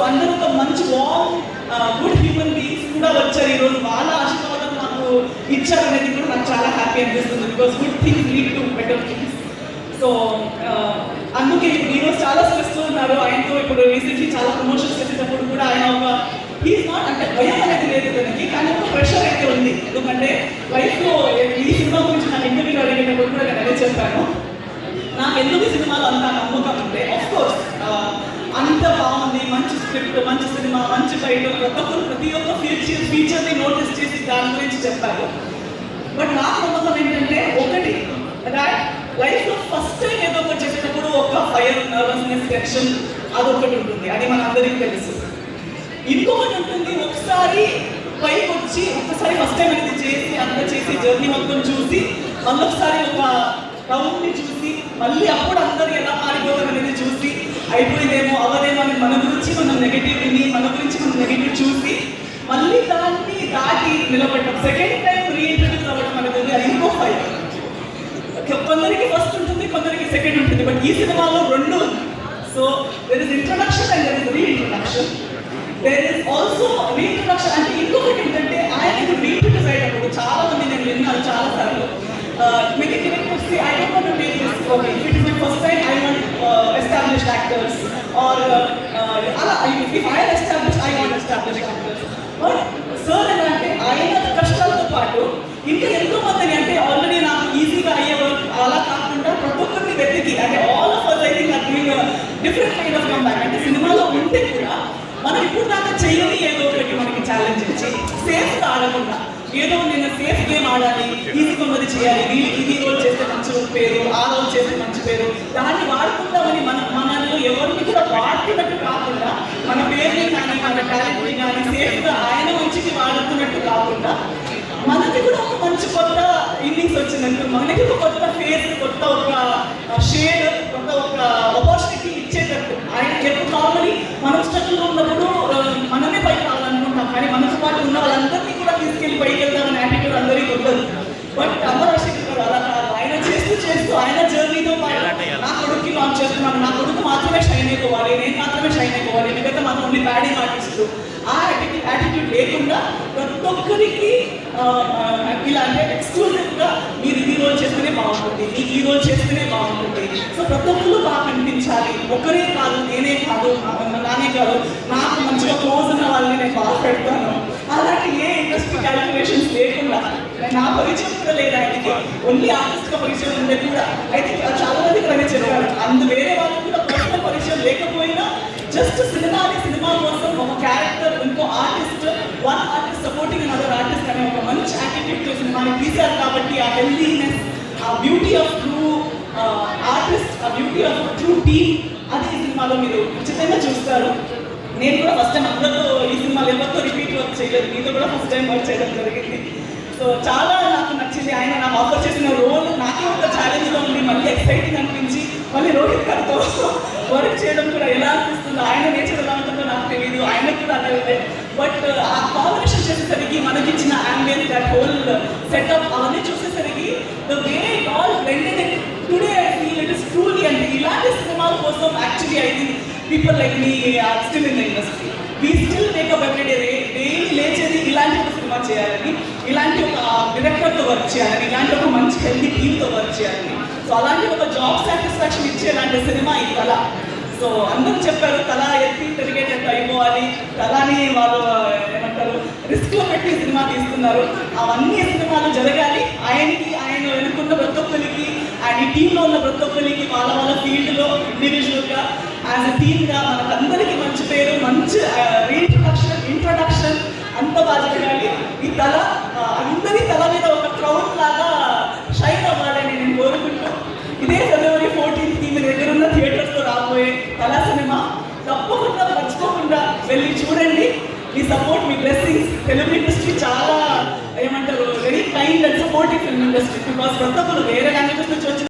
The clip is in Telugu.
అందరూ ఒక మంచి గుడ్ హ్యూమన్ బీయింగ్స్ కూడా వచ్చారు ఈరోజు. వాళ్ళ ఆశీర్వాదం నాకు ఇచ్చారనేది కూడా నాకు చాలా హ్యాపీ అనిపిస్తుంది. Because good things lead to better things. So అందుకే ఈరోజు చాలా స్ట్రెస్ ఉన్నారు. ఆయనతో ఇప్పుడు రీసెంట్లీ చాలా ప్రమోషన్స్ చేసేటప్పుడు కూడా ఆయన ఒక హీస్ నాట్ అంటే భయం అనేది లేదు తనకి, కానీ ఒక ప్రెషర్ అయితే ఉంది. ఎందుకంటే లైఫ్లో ఈ సినిమా గురించి నాకు ఇంటర్వ్యూలో అడిగేటప్పుడు కూడా నేను అదే చెప్పాను. నాకు ఎందుకు ఈ సినిమాలో అంత నమ్మకం అంటే ఆఫ్కోర్స్ అంత బాగుంది, మంచి స్క్రిప్ట్, మంచి సినిమా, మంచి ఫైట్, ప్రతి ఒక్క ఫీచర్ని నోటీస్ చేసి దాని గురించి చెప్పారు. బట్ నాకు నమ్మకం ఏంటంటే ఒకటి లైఫ్లో ఫస్ట్ టైం ఏదో ఒకటి చేసేటప్పుడు ఒక ఫైర్, నర్వస్నెస్, టెన్షన్ అదొకటి ఉంటుంది. అది మన అందరికీ తెలుసు. ఇంకొకటి ఉంటుంది, ఒకసారి పైకి వచ్చి ఒకసారి ఫస్ట్ టైం అనేది చేసి అంతా చేసి జర్నీ మొత్తం చూసి మళ్ళొకసారి ఒక రౌండ్ని చూసి మళ్ళీ అప్పుడు అందరూ ఎలా మారిపోతారు అనేది చూసి అయిపోయిందేమో అవదేమో అని మన గురించి మనం నెగిటివ్ విని మన గురించి మనం నెగిటివ్ చూసి మళ్ళీ దాన్ని దాటి నిలబడటం, సెకండ్ టైం రీఇంట్రడ్యూస్ అవ్వడం అనేది అది ఇంకో ఫైర్. కొందరికి ఫస్ట్ ఉంటుంది, కొందరికి సెకండ్ ఉంటుంది. బట్ ఈ సినిమాలో రెండు ఉంది. So there is introduction and there is reintroduction. There is also reintroduction అంటే ఇంకొకటి ఏంటంటే ఆయనకు రీఇంట్రడ్యూస్ అయ్యేటప్పుడు చాలా మంది నేను విన్నాను చాలా సార్లు many directors say I don't want to make this okay if it is my first time I want established actors or if I am established I want established actors. But sir అంటే ఆయన కష్టాలతో పాటు ఇంకా ఎంతో మందిని అంటే ఆల్రెడీ నాకు ఈజీగా అయ్యే వర్క్ అలా కాకుండా ప్రతి ఒక్కరిని వెతికి అంటే all of us I think are doing a different kind of comeback. అంటే సినిమాలో ఉంటే కూడా మనం ఇప్పుడు దాకా చేయని ఏదో ఒకటి మనకి ఛాలెంజ్ ఇచ్చి సేఫ్గా ఆడకుండా ఏదో నేను సేఫ్ గేమ్ ఆడాలి, ఈజీ కొమ్మది చేయాలి, ఇది రోల్ చేస్తే మంచి పేరు, ఆ రోల్ చేస్తే మంచి పేరు, దాన్ని వాడుకుందామని మనల్ని ఎవరిని కూడా వాడుతున్నట్టు కాకుండా మన పేరుని కానీ మన టాలెంట్ని కానీ సేఫ్గా ఆయన మంచికి వాడుతున్నట్టు కాకుండా మనకి కూడా ఒక మంచి కొత్త ఇన్నింగ్స్ వచ్చినట్టు, మనకి ఒక కొత్త ఫేస్, కొత్త ఒక షేడ్, కొత్త ఒక ఆపర్చునిటీ ఇచ్చేటట్టు. ఆయన ఎప్పుడు నార్మలీ మనం స్ట్రగుల్లో ఉన్నప్పుడు మనమే పైకి రావాలనుకుంటాం, కానీ మనతో పాటు ఉన్న వాళ్ళందరినీ కూడా తీసుకెళ్ళి పైకి వెళ్దామని యాటిట్యూడ్ అందరికీ ఉండదు. బట్ అమరాశేఖర్ అలా కాదు, ఆయన చేస్తూ ఆయన జర్నీతో పాటు నా కొడుక్కి లాంచ్ చేస్తున్నాను, నా కొడుకు మాత్రమే షైన్ అయిపోవాలి, నేను మాత్రమే షైన్ అయిపోవాలి, మిగతా మాత్రం ఓన్లీ బ్యాడింగ్ ఆర్టిస్టులు ఆ యాటిట్యూడ్ లేకుండా ప్రతి ఒక్కరికి ఇలా అంటే ఎక్స్క్లూజివ్గా మీరు ఈ రోల్ చేస్తేనే బాగుంటుంది, ఈ రోల్ చేస్తేనే బాగుంటుంది. సో ప్రతి ఒక్కరు బాగా కనిపించాలి, ఒకరే కాదు, నేనే కాదు, నానే కాదు, నాకు మంచిగా క్లోజ్ ఉన్న వాళ్ళని నేను బాగా పెడతాను. అలాంటి ఏ ఇండస్ట్రీ క్యాలిక్యులేషన్స్ లేకుండా నా పరిచయం కూడా లేదు ఆయనకి, ఓన్లీ ఆర్టిస్ట్గా పరిచయం ఉండే కూడా అయితే చాలా మందికి అని చెప్పారు. వేరే వాళ్ళకి కూడా పర్సనల్ పరిచయం లేకపోయినా జస్ట్ సినిమా కోసం ఒక క్యారెక్టర్, ఇంకో artist, one artist supporting another artist అనే ఒక మంచి యాటిట్యూడ్తో సినిమాని తీశారు. కాబట్టి ఆ హెల్దీనెస్, ఆ బ్యూటీ ఆఫ్ ట్రూ ఆర్టిస్ట్, ఆ బ్యూటీ ఆఫ్ ట్రూ టీమ్ అది ఈ సినిమాలో మీరు ఖచ్చితంగా చూస్తారు. నేను కూడా ఫస్ట్ టైం అందరితో ఈ సినిమాలో ఎవరితో రిపీట్ వర్క్ చేయలేదు, మీతో కూడా ఫస్ట్ టైం వర్క్ చేయడం జరిగింది. సో చాలా నాకు నచ్చింది. ఆయన నాకు ఆఫర్ చేసిన రోల్ నాకే ఒక ఛాలెంజ్గా ఉంది, మళ్ళీ ఎక్సైటింగ్ అనిపించి మళ్ళీ రోహిత్ గారితో వర్క్ చేయడం కూడా ఎలా అనిపిస్తుంది, ఆయన నేచర్ ఎలా ఉంటుందో నాకు తెలియదు, ఆయనకు కూడా అదే. బట్ ఆ కాంబినేషన్ చేసేసరికి మనకి ఇచ్చిన అంబియన్స్, దట్ హోల్ సెటప్ అవన్నీ చూసేసరికి the way it all blended it today I feel it is truly. అంటే ఇలాంటి సినిమాల కోసం actually I think people like me are still in the industry. We still make up everyday, daily లేచేది ఇలాంటి ఒక సినిమా చేయాలని, ఇలాంటి ఒక డైరెక్టర్తో వర్క్ చేయాలని, ఇలాంటి ఒక మంచి హెల్తీ టీమ్తో వర్క్ చేయాలని. సో అలాంటి ఒక జాబ్ సాటిస్ఫాక్షన్ ఇచ్చేలాంటి సినిమా ఈ కళ. సో అందరూ చెప్పారు కళ ఎత్తి తిరిగేటట్టు అయిపోవాలి, కళని వాళ్ళు ఏమంటారు రిస్క్లో పెట్టి సినిమా తీస్తున్నారు. అవన్నీ సినిమాలు జరగాలి, ఆయన వెనుకున్న ప్రతి ఒక్కరికి, ఆయన ఈ టీంలో ఉన్న ప్రతి ఒక్కరికి వాళ్ళ వాళ్ళ ఫీల్డ్లో ఇండివిజువల్గా యాజ్ ఎ టీమ్గా మనకందరికీ మంచి పేరు, మంచి ఇంట్రొడక్షన్ అంత బాగా జరగాలి. ఈ కళ అందరి తల మీద ఒక క్రౌన్ లాగా షైన్ అవ్వాలని నేను కోరుకుంటూ, ఇదే February 14th మీ దగ్గరున్న థియేటర్స్లో రాబోయే కళా సినిమా తప్పకుండా మర్చిపోకుండా వెళ్ళి చూడండి. మీ సపోర్ట్, మీ బ్లెస్సింగ్స్. తెలుగు ఇండస్ట్రీ చాలా ఏమంటారు very kind and supportive film industry. Because ప్రతి ఒక్కరు వేరే లాంగ్వేజెస్ నుంచి వచ్చి